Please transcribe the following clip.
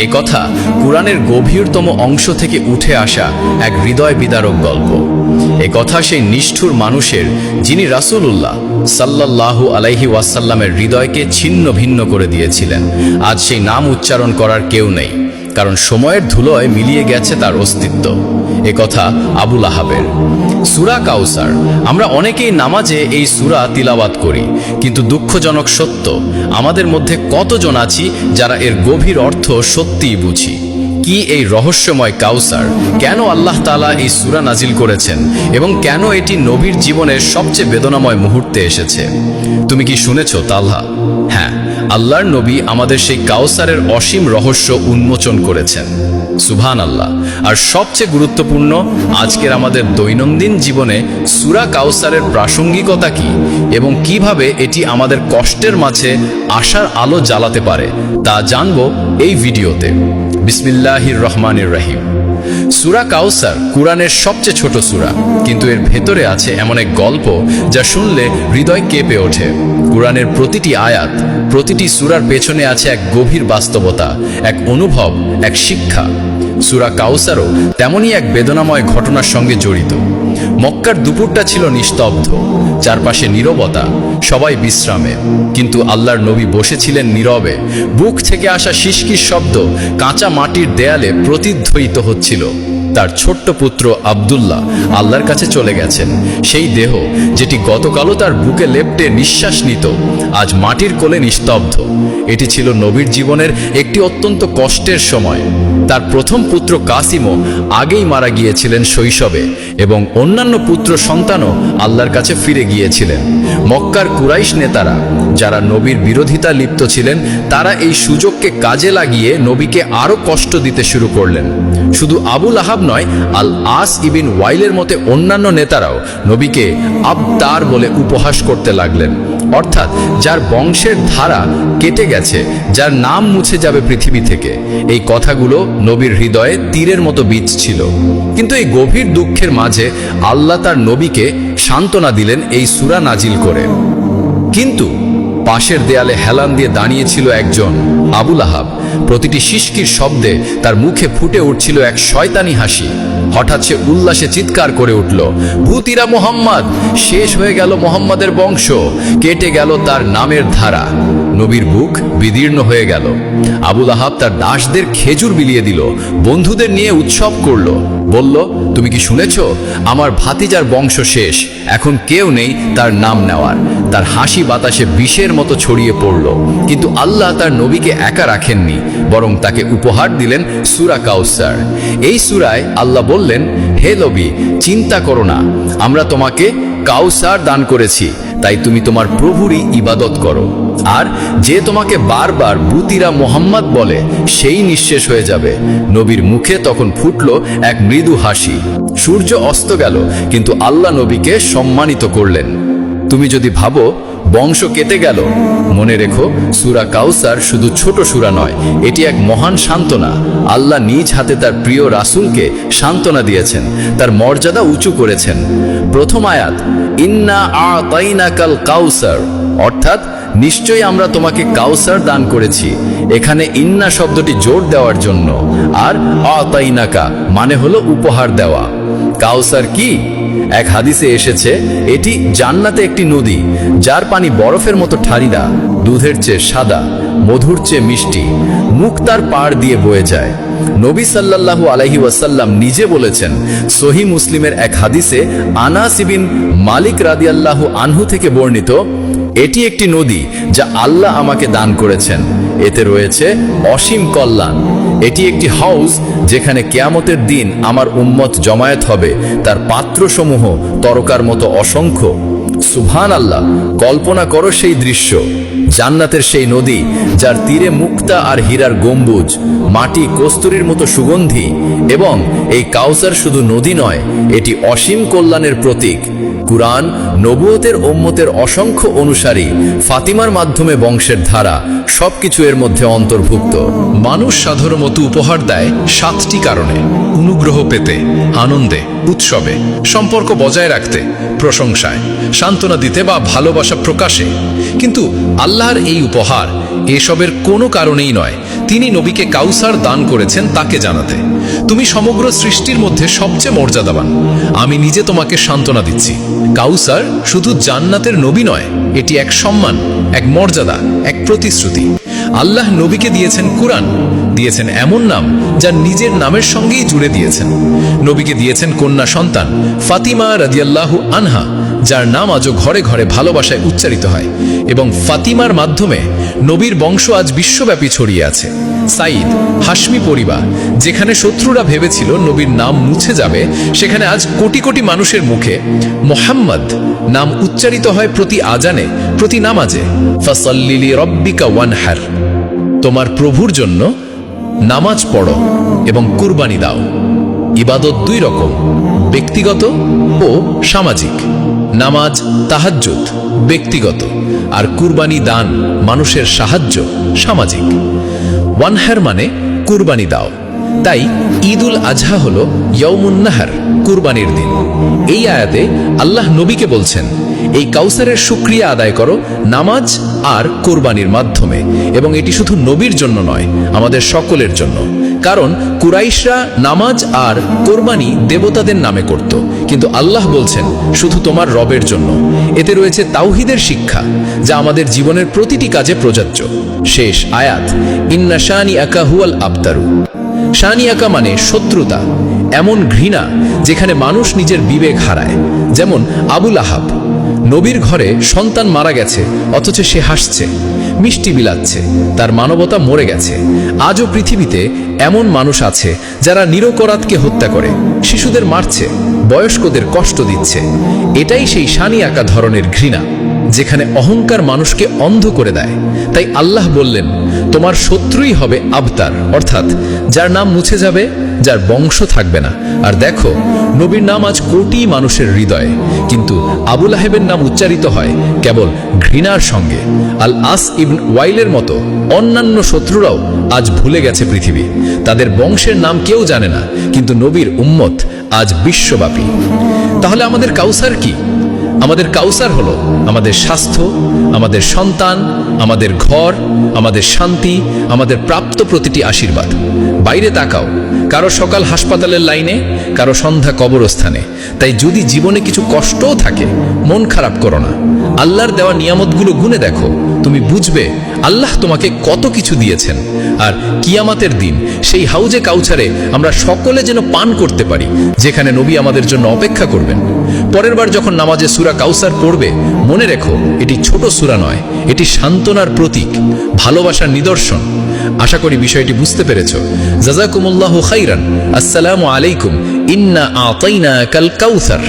এ কথা কুরআনের গভীরতম অংশ থেকে উঠে আসা এক হৃদয় বিদারক গল্প। এ কথা সেই নিষ্ঠুর মানুষের, যিনি রাসূলুল্লাহ সাল্লাল্লাহু আলাইহি ওয়াসাল্লামের হৃদয়কে ছিন্ন ভিন্ন করে দিয়েছিলেন। আজ সেই নাম উচ্চারণ করার কেউ নেই, কারণ সময়ের ধুলোয় মিলিয়ে গেছে তার অস্তিত্ব। এ কথা আবু লাহাবের। সূরা কাউসার। আমরা অনেকেই নামাজে এই সূরা তিলাওয়াত করি, কিন্তু দুঃখজনক সত্য, আমাদের মধ্যে কতজন আছি যারা এর গভীর অর্থ সত্যিই বুঝি। কি এই রহস্যময় কাউসার? কেন আল্লাহ তাআলা এই সূরা নাজিল করেছেন এবং কেন এটি নবীর জীবনের সবচেয়ে বেদনাময় মুহূর্তে এসেছে? তুমি কি শুনেছ তালহা? হ্যাঁ, আল্লাহর নবী আমাদের সেই কাউসারের অসীম রহস্য উন্মোচন করেছেন। সুবহানাল্লাহ। আর সবচেয়ে গুরুত্বপূর্ণ, আজকের আমাদের দৈনন্দিন জীবনে সূরা কাউসারের প্রাসঙ্গিকতা কি এবং কিভাবে এটি আমাদের কষ্টের মাঝে আশার আলো জ্বালাতে পারে, তা জানবো এই ভিডিওতে। বিসমিল্লাহির রহমানির রহিম। সূরা কাউসার কুরআনের সবচেয়ে ছোট সূরা, কিন্তু এর ভেতরে আছে এমন এক গল্প যা শুনলে হৃদয় কেঁপে ওঠে। কুরআনের প্রতিটি আয়াত, প্রতিটি সূরার পেছনে আছে এক গভীর বাস্তবতা, এক অনুভব, এক শিক্ষা। সূরা কাউসারও তেমনই এক বেদনাময় ঘটনার সঙ্গে জড়িত। মক্কার দুপুরটা ছিল নিস্তব্ধ, চারপাশে নীরবতা, সবাই বিশ্রামে, কিন্তু আল্লাহর নবী বসেছিলেন নীরবে। বুক থেকে আসা শিশকির শব্দ কাঁচা মাটির দেয়ালে প্রতিধ্বনিত হচ্ছিল। তার ছোট্ট পুত্র আব্দুল্লাহ আল্লাহর কাছে চলে গেছেন। সেই দেহ যেটি গতকালও তার বুকে লেপ্টে নিঃশ্বাস নিত, আজ মাটির কোলে নিস্তব্ধ। এটি ছিল নবীর জীবনের একটি অত্যন্ত কষ্টের সময়। তার প্রথম পুত্র কাসিমও আগেই মারা গিয়েছিলেন শৈশবে, এবং অন্যান্য পুত্র সন্তানও আল্লাহর কাছে ফিরে গিয়েছিলেন। মক্কার কুরাইশ নেতারা, যারা নবীর বিরোধিতা লিপ্ত ছিলেন, তারা এই সুযোগকে কাজে লাগিয়ে নবীকে আরও কষ্ট দিতে শুরু করলেন। শুধু আবু লাহাব নয়, আল আস ইবিন ওয়াইলের মতে অন্যান্য নেতারাও নবীকে আবতার বলে উপহাস করতে লাগলেন, অর্থাৎ যার বংশের ধারা কেটে গেছে, যার নাম মুছে যাবে পৃথিবী থেকে। এই কথাগুলো নবীর হৃদয়ে তীরের মতো বীজ ছিল। কিন্তু এই গভীর দুঃখের মাঝে আল্লাহ তার নবীকে সান্ত্বনা দিলেন এই সূরা নাজিল করে। কিন্তু পাশের দেয়ালে হেলান দিয়ে দাঁড়িয়েছিল একজন, আবু লাহাব। প্রতিটি শিশকির শব্দে তার মুখে ফুটে উঠছিল এক শয়তানি হাসি। হঠাৎ সে উল্লাসে চিৎকার করে উঠল, ভূতিরা মোহাম্মদ! শেষ হয়ে গেল মোহাম্মদের বংশ, কেটে গেল তার নামের ধারা। নবীর বুক বিদীর্ণ হয়ে গেল। আবু লাহাব তার দাসদের খেজুর বিলিয়ে দিল, বন্ধুদের নিয়ে উৎসব করল, বলল, তুমি কি শুনেছ? আমার ভাতিজার বংশ শেষ, এখন কেউ নেই তার নাম নেওয়ার। তার হাসি বাতাসে বিষের মতো ছড়িয়ে পড়ল। কিন্তু আল্লাহ তার নবীকে একা রাখেননি, বরং তাকে উপহার দিলেন সূরা কাউসার। এই সূরায় আল্লাহ বললেন, হে নবী, চিন্তা করো না, আমরা তোমাকে কাউসার দান করেছি, তাই তুমি তোমার প্রভুরই ইবাদত করো। আর যে তোমাকে বারবার বুতিরা মোহাম্মদ বলে, সেই নিঃশেষ হয়ে যাবে। নবীর মুখে তখন ফুটল এক মৃদু হাসি। সূর্য অস্ত গেল, কিন্তু আল্লাহ নবীকে সম্মানিত করলেন। তুমি যদি ভাবো বংশ কেটে গেল, মনে রেখো, সূরা কাউসার শুধু ছোট সূরা নয়, এটি এক মহান সান্ত্বনা। আল্লাহ নিজ হাতে তার প্রিয় রাসূলকে সান্ত্বনা দিয়েছেন, তার মর্যাদা উঁচু করেছেন। প্রথম আয়াত, ইন্না আ'তাইনাকাল কাউসার, অর্থাৎ নিশ্চয়ই আমরা তোমাকে কাউসার দান করেছি। এখানে ইন্না শব্দটি জোর দেওয়ার জন্য, আর আ'তাইনাকা মানে হলো উপহার দেওয়া। কাউসার কি? এক হাদিসে এসেছে, এটি জান্নাতে একটি নদী, যার পানি বরফের মতো ঠারিরা, দুধের চেয়ে সাদা, মধুর চেয়ে মিষ্টি, মুখ তার পাড় দিয়ে বয়ে যায়। নবী সাল্লাল্লাহু আলাইহি ওয়াসাল্লাম নিজে বলেছেন, সহিহ মুসলিমের এক হাদিসে আনাস ইবিন মালিক রাদিয়াল্লাহু আনহু থেকে বর্ণিত, এটি একটি নদী যা আল্লাহ আমাকে দান করেছেন, এতে রয়েছে অসীম কল্যাণ। এটি একটি হাউস যেখানে কিয়ামতের দিন আমার উম্মত জমায়েত হবে, তার পাত্রসমূহ তরকার মতো অসংখ্য। সুবহানাল্লাহ! কল্পনা করো সেই দৃশ্য। জান্নাতের সেই নদী, যার তীরে মুক্তা আর হীরার গম্বুজ, মাটি কস্তুরীর মতো সুগন্ধি। এবং এই কাউসার শুধু নদী নয়, এটি অসীম কল্যাণের প্রতীক। কুরআন নবুয়তের উম্মতের অসংখ্য অনুসারী, ফাতিমার মাধ্যমে বংশের ধারা, সবকিছু এর মধ্যে অন্তর্ভুক্ত। মানুষ সাধারণত উপহার দেয় 7টি কারণে: অনুগ্রহ পেতে, আনন্দে, উৎসবে, সম্পর্ক বজায় রাখতে, প্রশংসায়, সান্ত্বনা দিতে বা ভালোবাসা প্রকাশে। কিন্তু আল্লাহর এই উপহার, এসবের কোনো কারণেই নয়, তিনি নবীকে কাউসার দান করেছেন তাকে জানাতে, তুমি সমগ্র সৃষ্টির মধ্যে সবচেয়ে মর্যাদাবান, আমি নিজে তোমাকে সান্ত্বনা দিচ্ছি। কাউসার শুধু জান্নাতের নবী নয়, এটি এক সম্মান, এক মর্যাদা, এক প্রতিশ্রুতি। আল্লাহ নবীকে দিয়েছেন কুরআন, দিয়েছেন এমন নাম যা নিজের নামের সঙ্গেই জুড়ে দিয়েছেন। নবীকে দিয়েছেন কন্যা সন্তান ফাতিমা রাদিয়াল্লাহু আনহা, যার নাম আজও ঘরে ঘরে ভালোবাসায় উচ্চারিত হয়, এবং ফাতিমার মাধ্যমে নবীর বংশ আজ বিশ্বব্যাপী ছড়িয়ে আছে। সাইদ, হাশমি পরিবার, যেখানে শত্রুরা ভেবেছিল নবীর নাম মুছে যাবে, সেখানে আজ কোটি কোটি মানুষের মুখে মুহাম্মদ নাম উচ্চারিত হয় প্রতি আজানে, প্রতি নামাজে। ফাসাল্লি লিরাব্বিকা ওয়ানহার, তোমার প্রভুর জন্য নামাজ পড়ো এবং কুরবানি দাও। ইবাদত দুই রকম, ব্যক্তিগত ও সামাজিক। নামাজ তাহাজ্জুদ ব্যক্তিগত, আর কুরবানি দান মানুষের সাহায্য সামাজিক। ওয়ানহার মানে কুরবানি দাও। তাই ঈদুল আজহা হলো ইয়াউমুন নাহর, কুরবানির দিন। এই আয়াতে আল্লাহ নবীকে বলছেন, এই কাউসারের শুকরিয়া আদায় করো নামাজ আর কোরবানির মাধ্যমে। এবং এটি শুধু নবীর জন্য নয়, আমাদের সকলের জন্য। কারণ কুরাইশরা নামাজ আর কোরবানি দেবতাদের নামে করত, কিন্তু আল্লাহ বলছেন শুধু তোমার রবের জন্য। এতে রয়েছে তাওহীদের শিক্ষা, যা আমাদের জীবনের প্রতিটি কাজে প্রযোজ্য। শেষ আয়াত, ইন্না শানিআকা হুয়াল আবতারু। শানিআকা মানে শত্রুতা, এমন ঘৃণা যেখানে মানুষ নিজের বিবেক হারায়। যেমন আবুল আহাব, নবীর ঘরে সন্তান মারা গেছে অথচ সে হাসছে, মিষ্টি বিলাচ্ছে, তার মানবতা মরে গেছে। আজও পৃথিবীতে এমন মানুষ আছে যারা নিরপরাধকে হত্যা করে, শিশুদের মারছে, বয়স্কদের কষ্ট দিচ্ছে। এটাই সেই শানিআকা ধরনের ঘৃণা, যেখানে অহংকার মানুষকে অন্ধ করে দেয়। তাই আল্লাহ বললেন, তোমার শত্রুই হবে আবতার, অর্থাৎ যার নাম মুছে যাবে, যার বংশ থাকবে না। আর দেখো, নবীর নাম আজ কোটি মানুষের হৃদয়ে, কিন্তু আবুল আহেবের নাম উচ্চারিত হয় কেবল ঘৃণার সঙ্গে। আল আস ইবন ওয়াইলের মতো অন্যান্য শত্রুরাও আজ ভুলে গেছে পৃথিবী। তাদের বংশের নাম কেউ জানে না, কিন্তু নবীর উম্মত আজ বিশ্বব্যাপী। তাহলে আমাদের কাউসার কি? আমাদের কাউসার হলো আমাদের স্বাস্থ্য, আমাদের সন্তান, আমাদের ঘর, আমাদের শান্তি, আমাদের প্রাপ্ত প্রতিটি আশীর্বাদ। বাইরে তাকাও, কারো সকাল হাসপাতালের লাইনে, কারো সন্ধ্যা কবরস্থানে। তাই যদি জীবনে কিছু কষ্টও থাকে, মন খারাপ করো না। আল্লাহর দেওয়া নিয়ামতগুলো গুনে দেখো, তুমি বুঝবে আল্লাহ তোমাকে কত কিছু দিয়েছেন। আর কিয়ামতের দিন সেই হাউজে কাউসারে আমরা সকলে যেন পান করতে পারি, যেখানে নবী আমাদের জন্য অপেক্ষা করবেন। পরের বার যখন নামাজে সূরা কাউসার পড়বে, মনে রেখো এটি ছোট সূরা নয়, এটি সান্ত্বনার প্রতীক, ভালোবাসার নিদর্শন। আশা করি বিষয়টি বুঝতে পেরেছ। জাযাকুমুল্লাহু খাইরান। আসসালামু আলাইকুম। ইন্না আতাইনাকাল কাউসার।